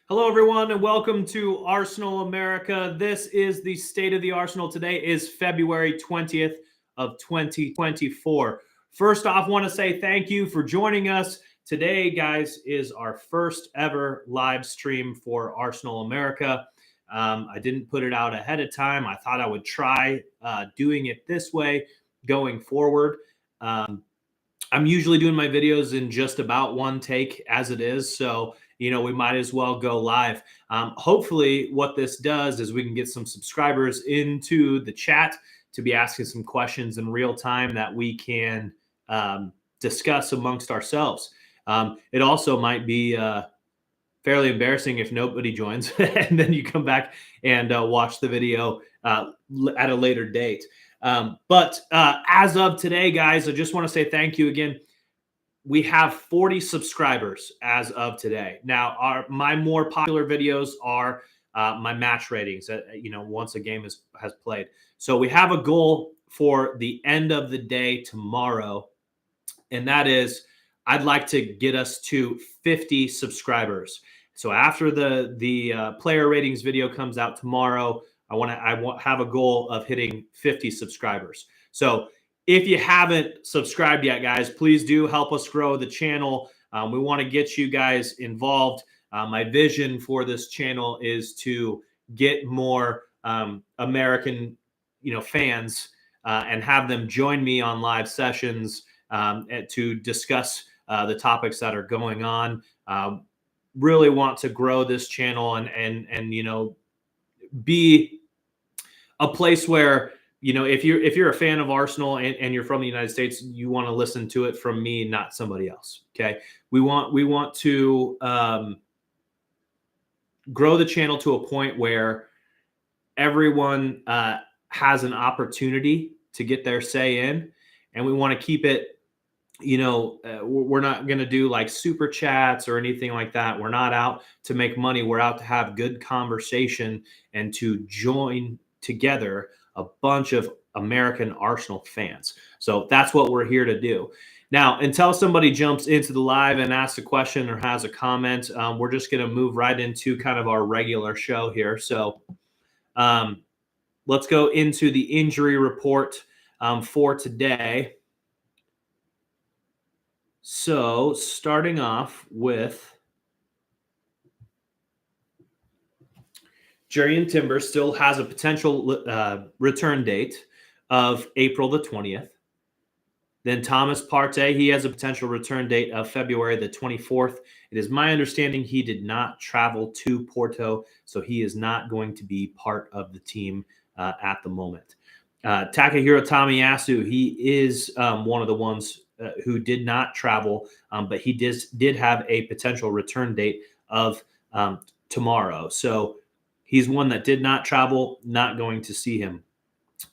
Hello, everyone, and welcome to Arsenal America. This is the State of the Arsenal. Today is February 20th of 2024. First off, want to say thank you for joining us. Today, guys, is our first ever live stream for Arsenal America. I didn't put it out ahead of time. I thought I would try doing it this way going forward. I'm usually doing my videos in just about one take as it is, so we might as well go live. Hopefully, what this does is we can get some subscribers into the chat to be asking some questions in real time that we can discuss amongst ourselves. It also might be fairly embarrassing if nobody joins, and then you come back and watch the video at a later date. But as of today, guys, I just want to say thank you again. We have 40 subscribers as of today. Now, my more popular videos are my match ratings, once a game has played. So we have a goal for the end of the day tomorrow, and that is I'd like to get us to 50 subscribers. So after the player ratings video comes out tomorrow, I want to have a goal of hitting 50 subscribers. So if you haven't subscribed yet, guys, please do help us grow the channel. We want to get you guys involved. My vision for this channel is to get more American, fans and have them join me on live sessions to discuss the topics that are going on. Really want to grow this channel and be a place where if you're a fan of Arsenal and you're from the United States, you want to listen to it from me, not somebody else. Okay, we want to grow the channel to a point where everyone has an opportunity to get their say in, and we want to keep it. We're not going to do like super chats or anything like that. We're not out to make money. We're out to have good conversation and to join together a bunch of American Arsenal fans. So that's what we're here to do. Now, until somebody jumps into the live and asks a question or has a comment, we're just going to move right into kind of our regular show here. So let's go into the injury report for today. So starting off with Jurrien Timber still has a potential return date of April the 20th. Then Thomas Partey, he has a potential return date of February the 24th. It is my understanding he did not travel to Porto, so he is not going to be part of the team at the moment. Takahiro Tomiyasu, he is one of the ones who did not travel, but he did have a potential return date of tomorrow. So he's one that did not travel, not going to see him.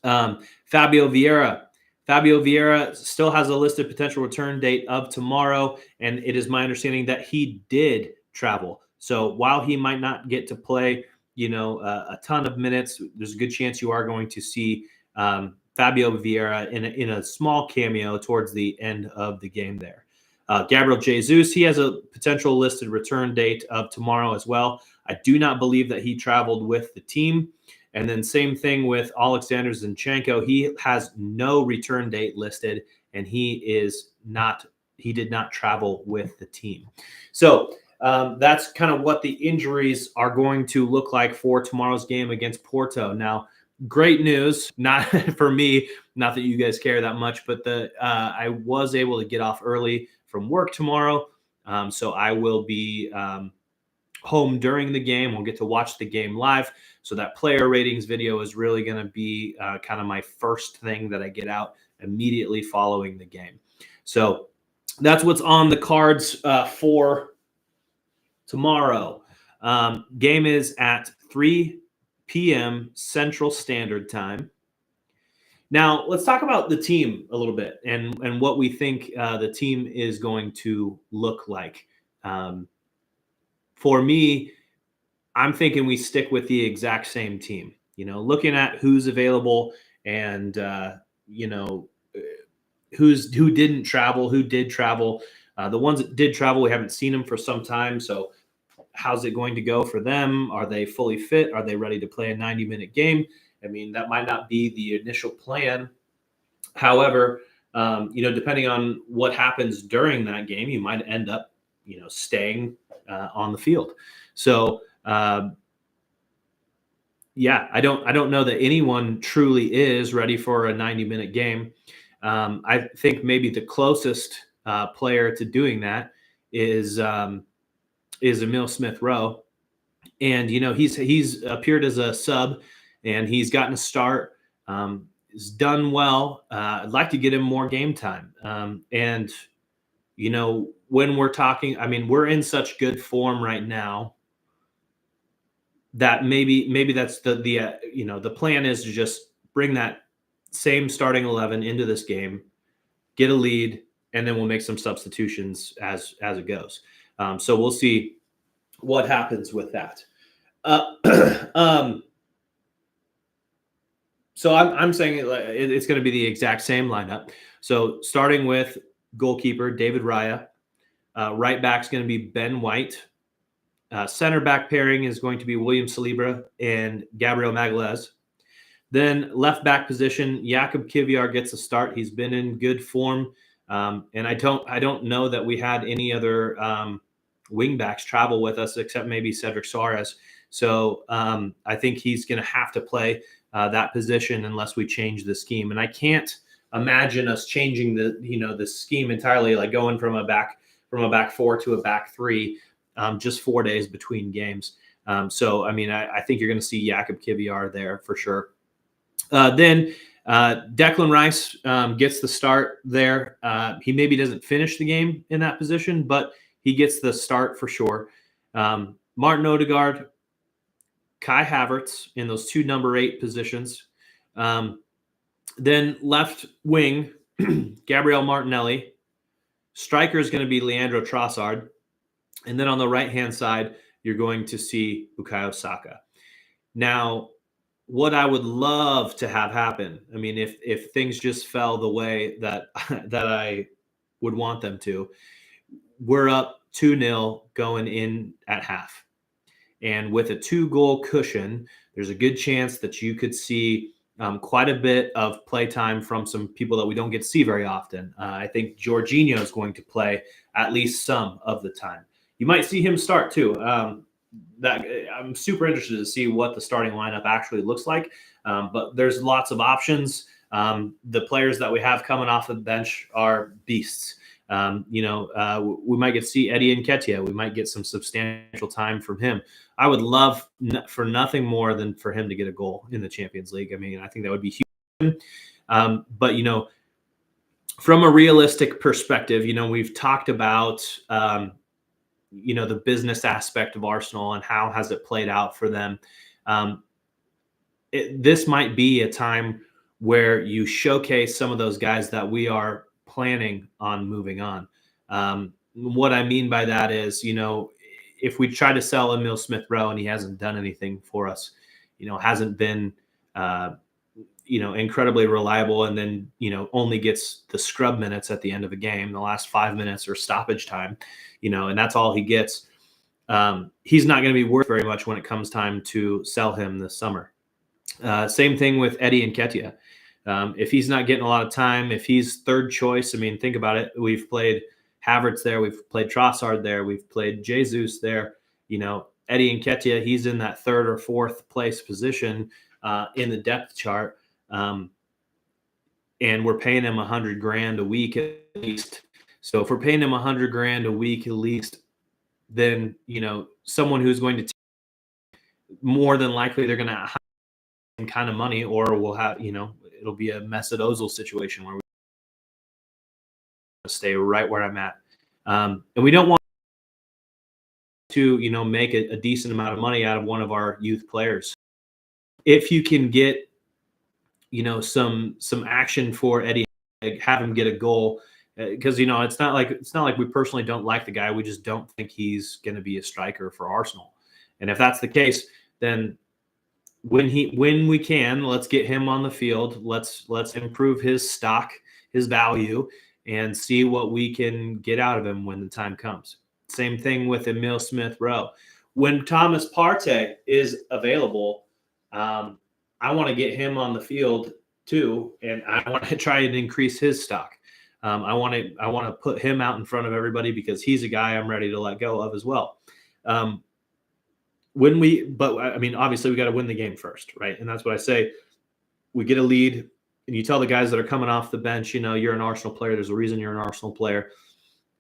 Fabio Vieira still has a listed potential return date of tomorrow, and it is my understanding that he did travel. So while he might not get to play, a ton of minutes, there's a good chance you are going to see Fabio Vieira in a small cameo towards the end of the game there. Gabriel Jesus, he has a potential listed return date of tomorrow as well. I do not believe that he traveled with the team. And then same thing with Alexander Zinchenko. He has no return date listed, and he did not travel with the team. So that's kind of what the injuries are going to look like for tomorrow's game against Porto. Now, great news, not for me, not that you guys care that much, but I was able to get off early from work tomorrow. So I will be home during the game. We'll get to watch the game live. So that player ratings video is really going to be kind of my first thing that I get out immediately following the game. So that's what's on the cards for tomorrow. Game is at 3 p.m. Central Standard Time. Now, let's talk about the team a little bit and what we think the team is going to look like. For me, I'm thinking we stick with the exact same team. Looking at who's available and who didn't travel, who did travel. The ones that did travel, we haven't seen them for some time, so how's it going to go for them? Are they fully fit? Are they ready to play a 90-minute game? I mean, that might not be the initial plan. However, depending on what happens during that game, you might end up, staying on the field. So, yeah, I don't know that anyone truly is ready for a 90-minute game. I think maybe the closest player to doing that is Emil Smith Rowe, and he's appeared as a sub, and he's gotten a start. He's done well. I'd like to get him more game time. And when we're talking, I mean, we're in such good form right now that maybe that's the plan is to just bring that same starting 11 into this game, get a lead, and then we'll make some substitutions as it goes. So we'll see what happens with that. So I'm saying it's going to be the exact same lineup. So starting with goalkeeper David Raya, right back is going to be Ben White. Center back pairing is going to be William Saliba and Gabriel Magalhaes. Then left back position, Jakub Kivior gets a start. He's been in good form, and I don't know that we had any other wing backs travel with us except maybe Cedric Soares. So I think he's going to have to play that position unless we change the scheme. And I can't imagine us changing the scheme entirely, like going from a back four to a back three. Just 4 days between games. So, I mean, I think you're going to see Jakub Kivior there for sure. Then Declan Rice gets the start there. He maybe doesn't finish the game in that position, but he gets the start for sure. Martin Odegaard, Kai Havertz in those two number 8 positions. Then left wing, Gabriel Martinelli. Striker is going to be Leandro Trossard. And then on the right-hand side, you're going to see Bukayo Saka. Now, what I would love to have happen, I mean, if things just fell the way that I would want them to, we're up 2-0 going in at half. And with a 2-goal cushion, there's a good chance that you could see quite a bit of play time from some people that we don't get to see very often. I think Jorginho is going to play at least some of the time. You might see him start too. I'm super interested to see what the starting lineup actually looks like. But there's lots of options. The players that we have coming off the bench are beasts. We might get to see Eddie Nketiah. We might get some substantial time from him. I would love for nothing more than for him to get a goal in the Champions League. I mean, I think that would be huge. But from a realistic perspective, we've talked about the business aspect of Arsenal and how has it played out for them. This might be a time where you showcase some of those guys that we are planning on moving on. What I mean by that is, if we try to sell Emil Smith Rowe and he hasn't done anything for us, hasn't been, incredibly reliable, and then, only gets the scrub minutes at the end of a game, the last 5 minutes or stoppage time, and that's all he gets. He's not going to be worth very much when it comes time to sell him this summer. Same thing with Eddie Nketiah. If he's not getting a lot of time, if he's third choice, I mean, think about it. We've played Havertz there. We've played Trossard there. We've played Jesus there. Eddie Nketiah, he's in that third or fourth place position in the depth chart. And we're paying him $100,000 a week at least. So if we're paying him $100,000 a week at least, then, someone who's going to more than likely they're going to have some kind of money, or we'll have, it'll be a Mesut Ozil situation where we stay right where I'm at. And we don't want to, make a decent amount of money out of one of our youth players. If you can get, some action for Eddie, have him get a goal, because it's not like we personally don't like the guy. We just don't think he's going to be a striker for Arsenal. And if that's the case, then when we can, let's get him on the field. Let's improve his stock, his value, and see what we can get out of him when the time comes. Same thing with Emil Smith Rowe. when Thomas Partey is available, I want to get him on the field too, and I want to try and increase his stock. I want to put him out in front of everybody because he's a guy I'm ready to let go of as well. But I mean, obviously we got to win the game first, right? And that's what I say. We get a lead, and you tell the guys that are coming off the bench, you're an Arsenal player. There's a reason you're an Arsenal player.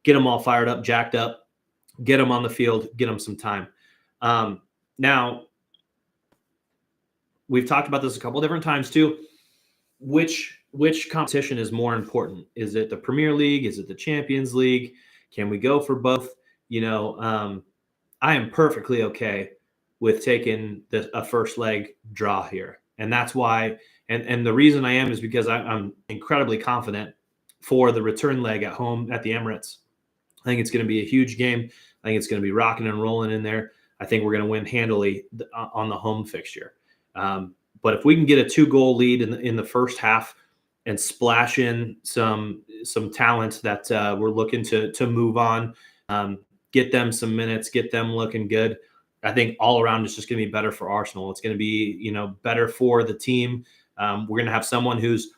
Get them all fired up, jacked up, get them on the field, get them some time. Now, we've talked about this a couple of different times too. Which competition is more important? Is it the Premier League? Is it the Champions League? Can we go for both? I am perfectly okay with taking a first leg draw here. And that's why, and the reason I am is because I'm incredibly confident for the return leg at home at the Emirates. I think it's going to be a huge game. I think it's going to be rocking and rolling in there. I think we're going to win handily on the home fixture. But if we can get a 2-goal lead in the first half and splash in some talent that we're looking to move on, get them some minutes, get them looking good, I think all around it's just going to be better for Arsenal. It's going to be better for the team. We're going to have someone who's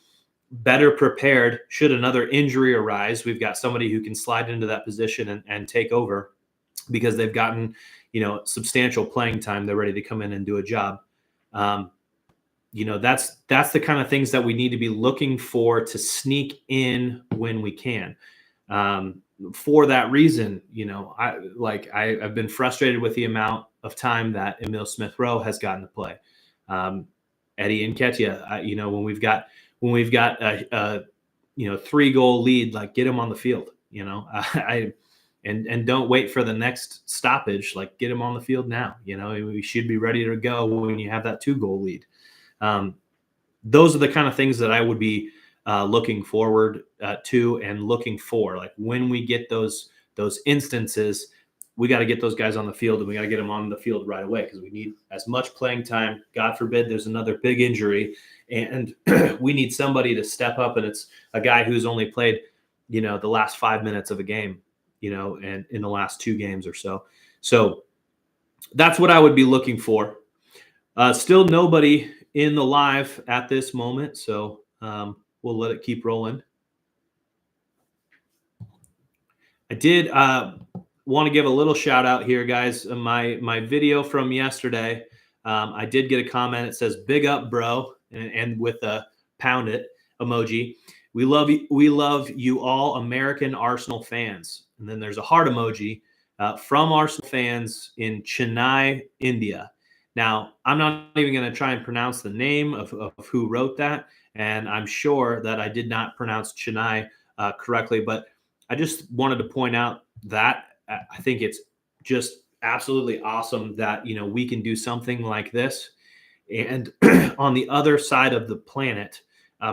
better prepared should another injury arise. We've got somebody who can slide into that position and take over because they've gotten substantial playing time. They're ready to come in and do a job. That's the kind of things that we need to be looking for to sneak in when we can. For that reason, I've been frustrated with the amount of time that Emile Smith-Rowe has gotten to play. Eddie Nketiah, when we've got a 3-goal lead, like get him on the field. And don't wait for the next stoppage. Like get him on the field now. We should be ready to go when you have that 2-goal lead. Those are the kind of things that I would be looking forward to and looking for. Like when we get those instances, we got to get those guys on the field, and we got to get them on the field right away because we need as much playing time. God forbid there's another big injury, and we need somebody to step up, and it's a guy who's only played, the last 5 minutes of a game, and in the last 2 games or so. So that's what I would be looking for. Still nobody in the live at this moment, so we'll let it keep rolling. I did want to give a little shout out here, guys. My video from yesterday, I did get a comment. It says "Big up, bro," and with a pound it emoji. We love you all, American Arsenal fans. And then there's a heart emoji from Arsenal fans in Chennai, India. Now, I'm not even going to try and pronounce the name of who wrote that, and I'm sure that I did not pronounce Chennai correctly, but I just wanted to point out that I think it's just absolutely awesome that, we can do something like this. And on the other side of the planet,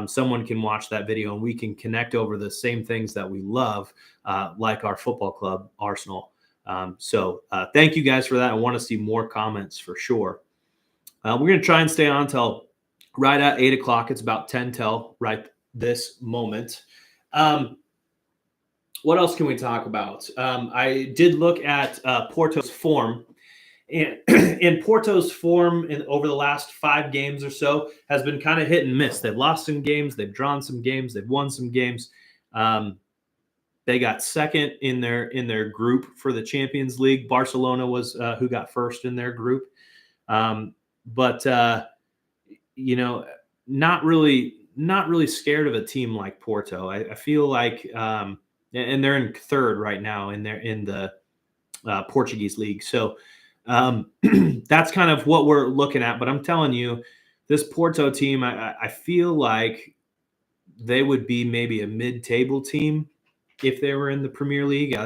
someone can watch that video and we can connect over the same things that we love, like our football club, Arsenal. So thank you guys for that. I want to see more comments for sure. We're going to try and stay on till right at 8 o'clock. It's about 10 till right this moment. What else can we talk about? I did look at Porto's form. And Porto's form over the last 5 games or so has been kind of hit and miss. They've lost some games. They've drawn some games. They've won some games. They got second in their group for the Champions League. Barcelona was who got first in their group. But not really scared of a team like Porto. I feel like, and they're in third right now in the Portuguese league. So that's kind of what we're looking at. But I'm telling you, this Porto team, I feel like they would be maybe a mid-table team if they were in the Premier League.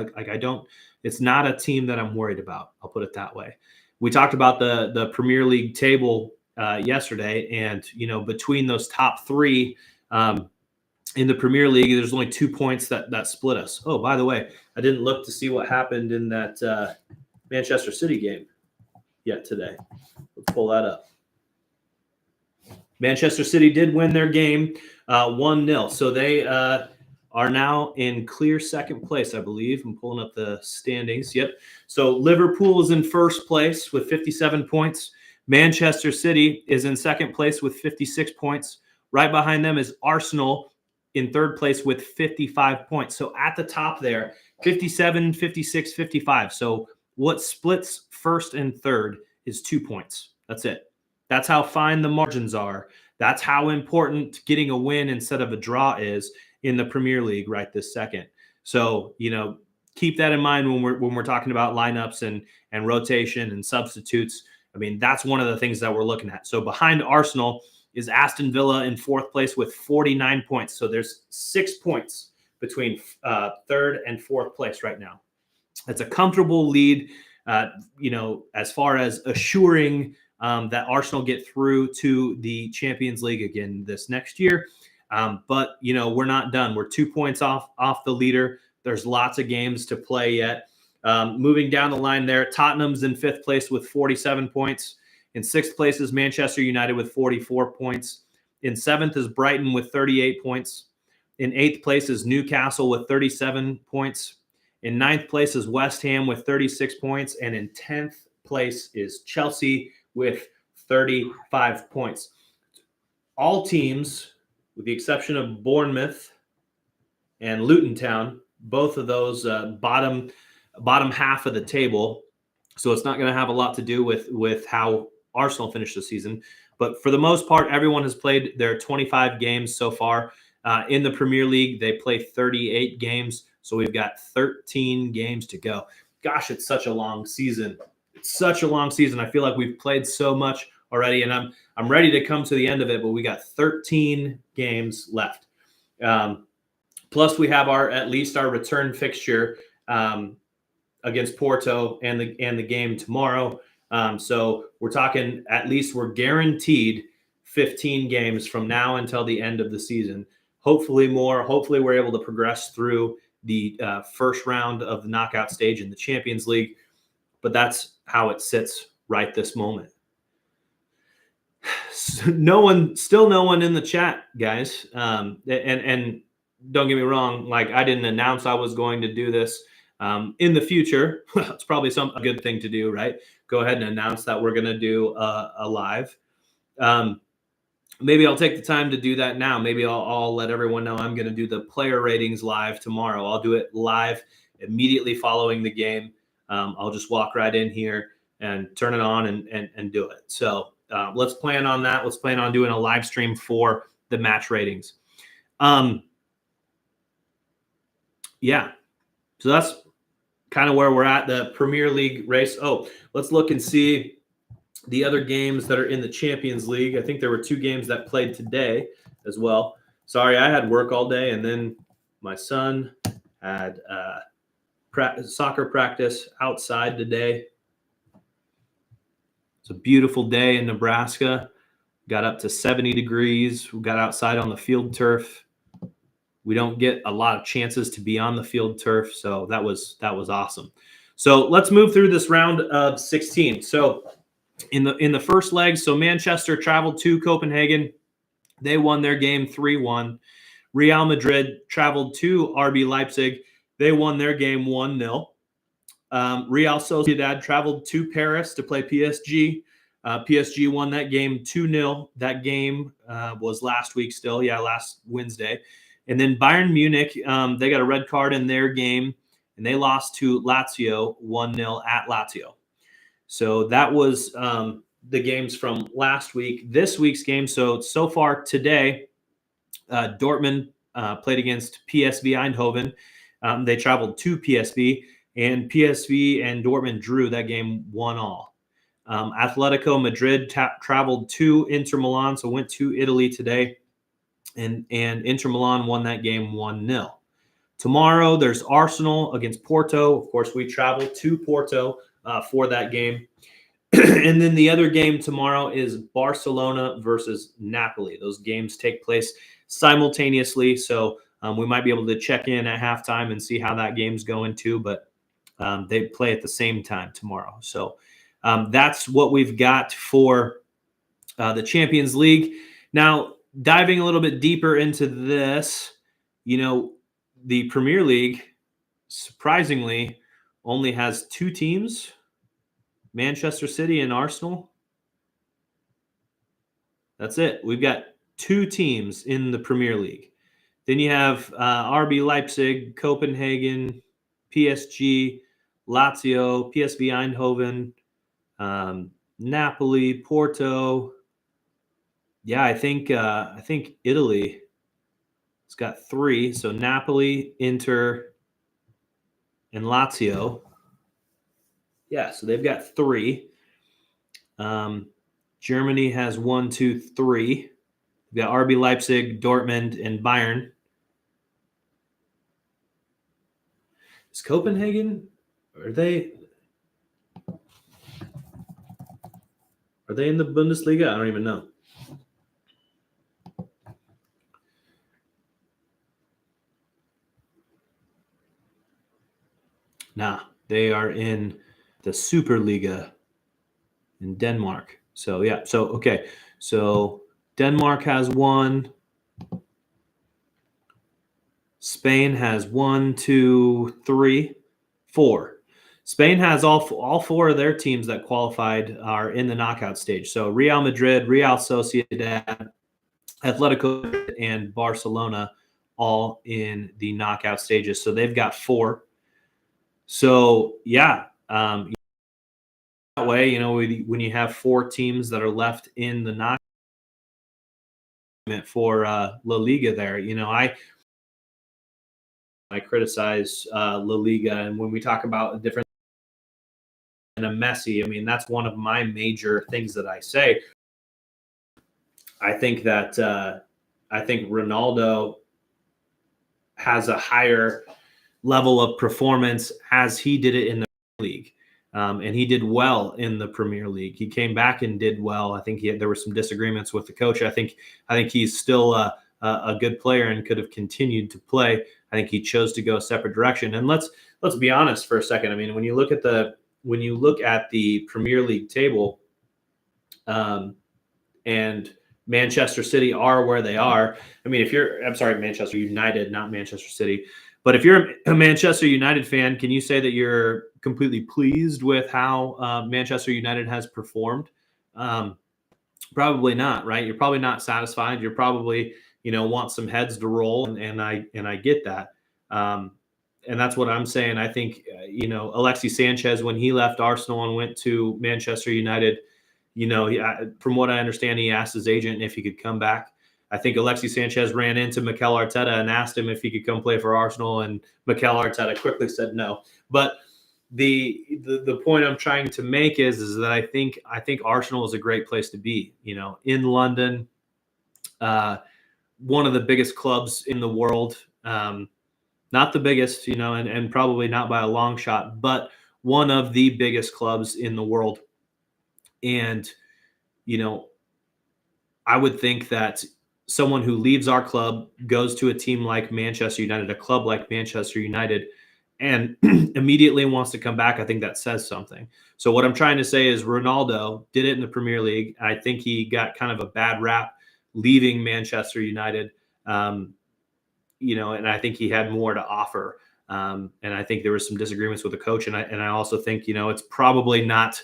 It's not a team that I'm worried about. I'll put it that way. We talked about the Premier League table yesterday, and between those top 3 in the Premier League, there's only 2 points that split us. Oh, by the way, I didn't look to see what happened in that Manchester City game yet today. Let's pull that up. Manchester City did win their game 1-0. So they are are now in clear second place, I believe. I'm pulling up the standings. Yep. So Liverpool is in first place with 57 points. Manchester City is in second place with 56 points. Right behind them is Arsenal in third place with 55 points. So at the top there, 57, 56, 55. So what splits first and third is 2 points. That's it. That's how fine the margins are. That's how important getting a win instead of a draw is in the Premier League right this second. So, keep that in mind when we're talking about lineups and rotation and substitutes. I mean, that's one of the things that we're looking at. So behind Arsenal is Aston Villa in fourth place with 49 points. So there's 6 points between third and fourth place right now. That's a comfortable lead, as far as assuring that Arsenal get through to the Champions League again this next year. But we're not done. We're 2 points off the leader. There's lots of games to play yet. Moving down the line there, Tottenham's in fifth place with 47 points. In sixth place is Manchester United with 44 points. In seventh is Brighton with 38 points. In eighth place is Newcastle with 37 points. In ninth place is West Ham with 36 points. And in 10th place is Chelsea with 35 points. All teams, with the exception of Bournemouth and Luton Town, both of those bottom half of the table. So it's not going to have a lot to do with how Arsenal finished the season. But for the most part, everyone has played their 25 games so far. In the Premier League, they play 38 games. So we've got 13 games to go. Gosh, it's such a long season. It's such a long season. I feel like we've played so much already, and I'm ready to come to the end of it, but we got 13 games left. Plus, we have at least our return fixture against Porto and the game tomorrow. So we're talking, at least we're guaranteed 15 games from now until the end of the season. Hopefully more. Hopefully we're able to progress through the first round of the knockout stage in the Champions League. But that's how it sits right this moment. No one in the chat, guys. And don't get me wrong, like, I didn't announce I was going to do this. In the future, it's probably a good thing to do, right? Go ahead and announce that we're going to do a live. Maybe I'll take the time to do that now. Maybe I'll let everyone know I'm going to do the player ratings live tomorrow. I'll do it live immediately following the game. I'll just walk right in here and turn it on and do it. So let's plan on that. Let's plan on doing a live stream for the match ratings. Yeah. So that's kind of where we're at, the Premier League race. Oh, let's look and see the other games that are in the Champions League. I think there were 2 games that played today as well. Sorry, I had work all day, and then my son had soccer practice outside today. It's a beautiful day in Nebraska. Got up to 70 degrees. We got outside on the field turf. We don't get a lot of chances to be on the field turf, so that was awesome. So let's move through this round of 16. So in the first leg, so Manchester traveled to Copenhagen. They won their game 3-1. Real Madrid traveled to RB Leipzig. They won their game 1-0. Real Sociedad traveled to Paris to play PSG. PSG won that game 2-0. That game was last week still. Yeah, last Wednesday. And then Bayern Munich, they got a red card in their game, and they lost to Lazio 1-0 at Lazio. So that was the games from last week. This week's game, so far today, Dortmund played against PSV Eindhoven. They traveled to PSV, and PSV and Dortmund drew that game 1-1. Atletico Madrid traveled to Inter Milan, so went to Italy today, and Inter Milan won that game 1-0. Tomorrow, there's Arsenal against Porto. Of course, we travel to Porto for that game. And then the other game tomorrow is Barcelona versus Napoli. Those games take place simultaneously, so we might be able to check in at halftime and see how that game's going too, but they play at the same time tomorrow. So that's what we've got for the Champions League. Now, diving a little bit deeper into this, the Premier League, surprisingly, only has 2 teams, Manchester City and Arsenal. That's it. We've got 2 teams in the Premier League. Then you have RB Leipzig, Copenhagen, PSG, Lazio, PSV Eindhoven, Napoli, Porto. Yeah, I think Italy has got 3. So Napoli, Inter, and Lazio. Yeah, so they've got 3. Germany has 1, 2, 3. We've got RB Leipzig, Dortmund, and Bayern. Is Copenhagen? Are they in the Bundesliga? I don't even know. Nah, they are in the Superliga in Denmark. So yeah, okay. So Denmark has 1. Spain has 1, 2, 3, 4. Spain has all 4 of their teams that qualified are in the knockout stage. So Real Madrid, Real Sociedad, Atletico, and Barcelona all in the knockout stages. So they've got 4. So yeah, that way, when you have 4 teams that are left in the knockout for La Liga, there, I criticize La Liga, and when we talk about a different and a Messi, I mean that's one of my major things that I say. I think that Ronaldo has a higher level of performance as he did it in the league. And he did well in the Premier League. He came back and did well. I think there were some disagreements with the coach. I think he's still a good player and could have continued to play. I think he chose to go a separate direction. And let's be honest for a second. I mean, when you look at the Premier League table, and Manchester City are where they are. I mean, Manchester United, not Manchester City. But if you're a Manchester United fan, can you say that you're completely pleased with how Manchester United has performed? Probably not, right? You're probably not satisfied. You're probably, want some heads to roll, and I get that. And that's what I'm saying. I think, Alexis Sanchez, when he left Arsenal and went to Manchester United, from what I understand, he asked his agent if he could come back. I think Alexis Sanchez ran into Mikel Arteta and asked him if he could come play for Arsenal, and Mikel Arteta quickly said no. But the point I'm trying to make is that I think Arsenal is a great place to be. In London, one of the biggest clubs in the world. Not the biggest, and probably not by a long shot, but one of the biggest clubs in the world. And, I would think that someone who leaves our club goes to a team like Manchester United, a club like Manchester United, and immediately wants to come back, I think that says something. So what I'm trying to say is Ronaldo did it in the Premier League. I think he got kind of a bad rap leaving Manchester United, and I think he had more to offer. And I think there was some disagreements with the coach. And I also think, it's probably not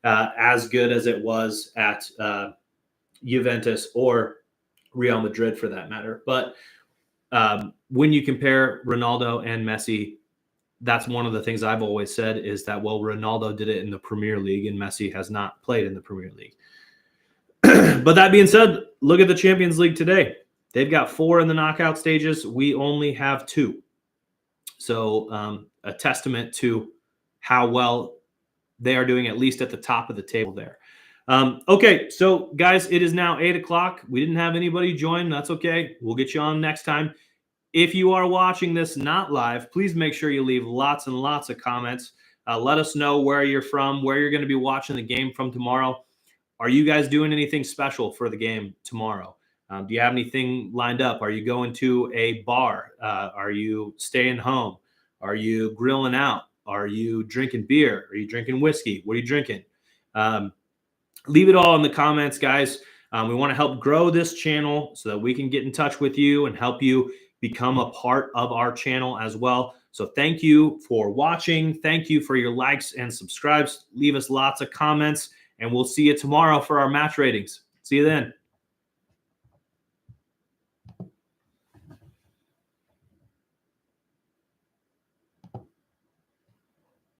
as good as it was at Juventus or Real Madrid for that matter. But when you compare Ronaldo and Messi, that's one of the things I've always said is that, well, Ronaldo did it in the Premier League and Messi has not played in the Premier League. But that being said, look at the Champions League today. They've got 4 in the knockout stages. We only have 2. So a testament to how well they are doing, at least at the top of the table there. Okay, so guys, it is now 8 o'clock. We didn't have anybody join. That's okay. We'll get you on next time. If you are watching this not live, please make sure you leave lots and lots of comments. Let us know where you're from, where you're going to be watching the game from tomorrow. Are you guys doing anything special for the game tomorrow? Do you have anything lined up? Are you going to a bar? Are you staying home? Are you grilling out? Are you drinking beer? Are you drinking whiskey? What are you drinking? Leave it all in the comments, guys. We want to help grow this channel so that we can get in touch with you and help you become a part of our channel as well. So thank you for watching. Thank you for your likes and subscribes. Leave us lots of comments, and we'll see you tomorrow for our match ratings. See you then.